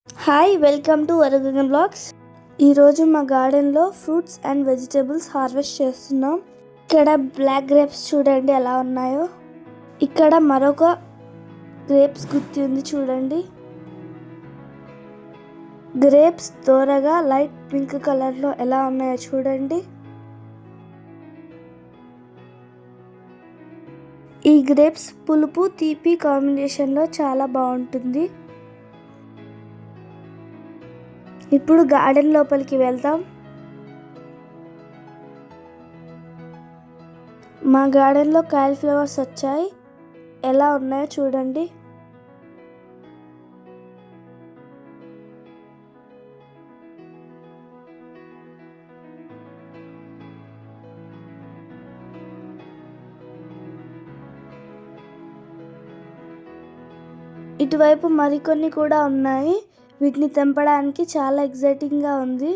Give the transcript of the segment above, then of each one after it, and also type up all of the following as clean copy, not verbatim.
Hi welcome to వరగగన్ blogs. ఈరోజు మా గార్డెన్లో ఫ్రూట్స్ అండ్ వెజిటేబుల్స్ హార్వెస్ట్ చేస్తున్నాం. ఇక్కడ బ్లాక్ గ్రేప్స్ చూడండి ఎలా ఉన్నాయో. ఇక్కడ మరొక గ్రేప్స్ గుత్తి ఉంది చూడండి. గ్రేప్స్ దోరగా లైట్ పింక్ కలర్లో ఎలా ఉన్నాయో చూడండి. ఈ గ్రేప్స్ పులుపు తీపి కాంబినేషన్లో చాలా బాగుంటుంది. ఇప్పుడు గార్డెన్ లోపలికి వెళ్దాం. మా గార్డెన్లో కాలీఫ్లవర్స్ వచ్చాయి, ఎలా ఉన్నాయో చూడండి. ఇటువైపు మరికొన్ని కూడా ఉన్నాయి. వీటిని తెంపడానికి చాలా ఎక్సైటింగ్గా ఉంది.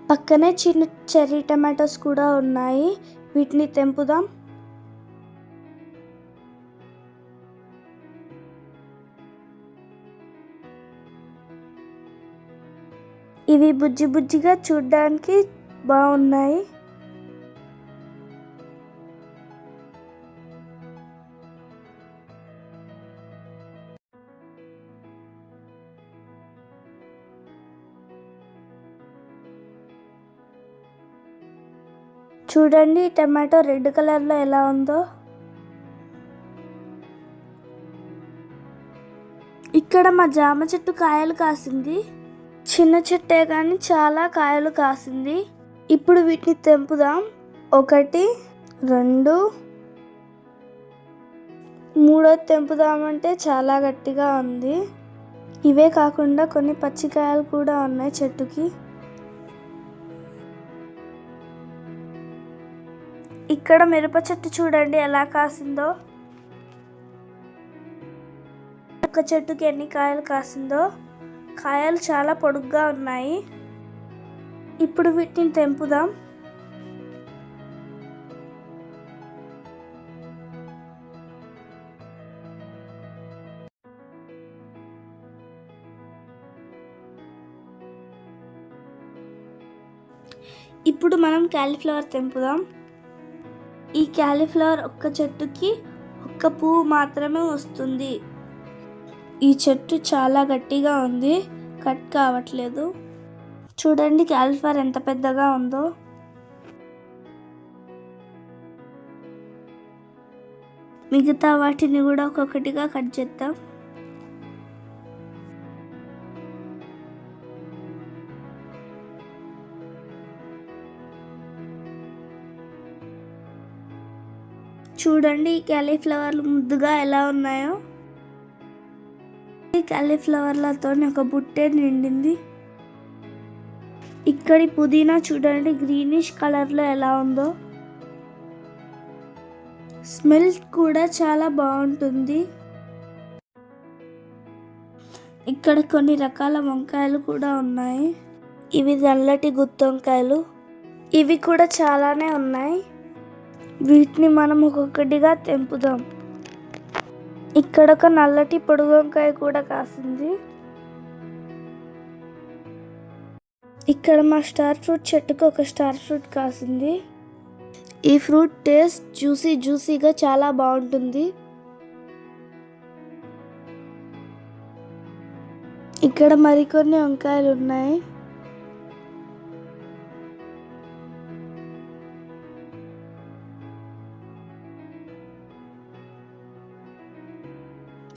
పక్కనే చిన్న చెర్రీ టమాటోస్ కూడా ఉన్నాయి, వీటిని తెంపుదాం. ఇవి బుజ్జి బుజ్జిగా చూడ్డానికి బాగున్నాయి. చూడండి టమాటో రెడ్ కలర్లో ఎలా ఉందో. ఇక్కడ మా జామ చెట్టు కాయలు కాసింది. చిన్న చెట్టే కానీ చాలా కాయలు కాసింది. ఇప్పుడు వీటిని తెంపుదాం. 1 2 3 తెంపుదామంటే చాలా గట్టిగా ఉంది. ఇవే కాకుండా కొన్ని పచ్చికాయలు కూడా ఉన్నాయి చెట్టుకి. ఇక్కడ మిరప చెట్టు చూడండి ఎలా కాసిందో. ఒక చెట్టుకి ఎన్ని కాయలు కాసిందో. కాయలు చాలా పొడుగ్గా ఉన్నాయి. ఇప్పుడు వీటిని తెంపుదాం. ఇప్పుడు మనం కాలీఫ్లవర్ తెంపుదాం. ఈ కాలీఫ్లవర్ ఒక్క చెట్టుకి ఒక్క పువ్వు మాత్రమే వస్తుంది. ఈ చెట్టు చాలా గట్టిగా ఉంది, కట్ కావట్లేదు. చూడండి కాలీఫ్లవర్ ఎంత పెద్దగా ఉందో. మిగతా వాటిని కూడా ఒక్కొక్కటిగా కట్ చేద్దాం. చూడండి కాలీఫ్లవర్లు ముద్దుగా ఎలా ఉన్నాయో. కాలీఫ్లవర్లతో ఒక బుట్టే నిండింది. ఇక్కడి పుదీనా చూడండి గ్రీనిష్ కలర్లో ఎలా ఉందో. స్మెల్ కూడా చాలా బాగుంటుంది. ఇక్కడ కొన్ని రకాల వంకాయలు కూడా ఉన్నాయి. ఇవి నల్లటి గుత్తి వంకాయలు. ఇవి కూడా చాలానే ఉన్నాయి. వీటిని మనం ఒక్కొక్కటిగా తెంపుదాం. ఇక్కడ ఒక నల్లటి పొడుగు వంకాయ కూడా కాసింది. ఇక్కడ మా స్టార్ ఫ్రూట్ చెట్టుకు ఒక స్టార్ ఫ్రూట్ కాసింది. ఈ ఫ్రూట్ టేస్ట్ జ్యూసీగా చాలా బాగుంటుంది. ఇక్కడ మరికొన్ని వంకాయలు ఉన్నాయి.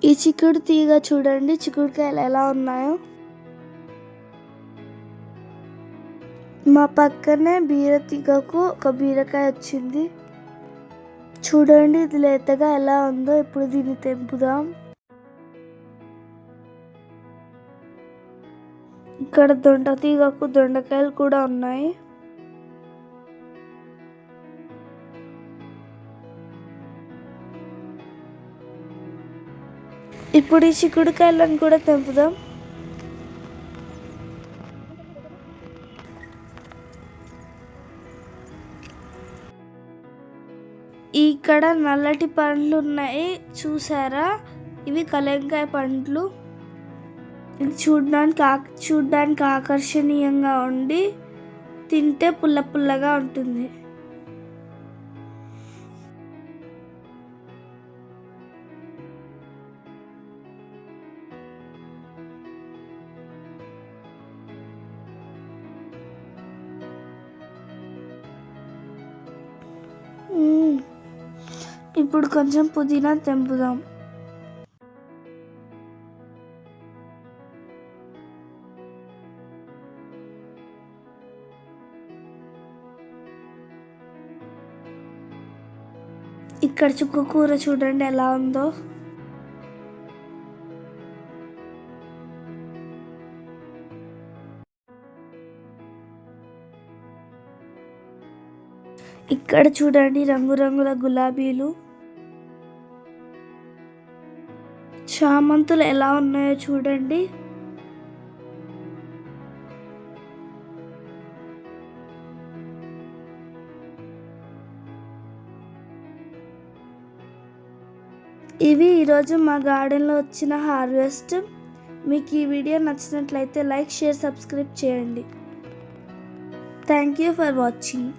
ఈ చిక్కుడు తీగ చూడండి చిక్కుడుకాయలు ఎలా ఉన్నాయో. మా పక్కనే బీర తీగకు ఒక బీరకాయ వచ్చింది. చూడండి ఇది లేతగా ఎలా ఉందో. ఇప్పుడు దీన్ని తెంపుదాం. ఇక్కడ దొండ తీగకు దొండకాయలు కూడా ఉన్నాయి. ఇప్పుడు ఈ చిక్కుడుకాయలను కూడా తెంపుదాం. ఇక్కడ నల్లటి పండ్లు ఉన్నాయి చూసారా, ఇవి కలంకాయ పండ్లు. ఇది చూడ్డానికి ఆకర్షణీయంగా ఉండి తింటే పుల్ల పుల్లగా ఉంటుంది. ఇప్పుడు కొంచెం పుదీనా తెంపుదాం. ఇక్కడ చుక్క కూర చూడండి ఎలా ఉందో. ఇక్కడ చూడండి రంగురంగుల గులాబీలు, చామంతులు ఎలా ఉన్నాయో చూడండి. ఇవి ఈరోజు మా గార్డెన్లో వచ్చిన హార్వెస్ట్. మీకు ఈ వీడియో నచ్చినట్లయితే లైక్, షేర్, సబ్స్క్రైబ్ చేయండి. Thank you for watching.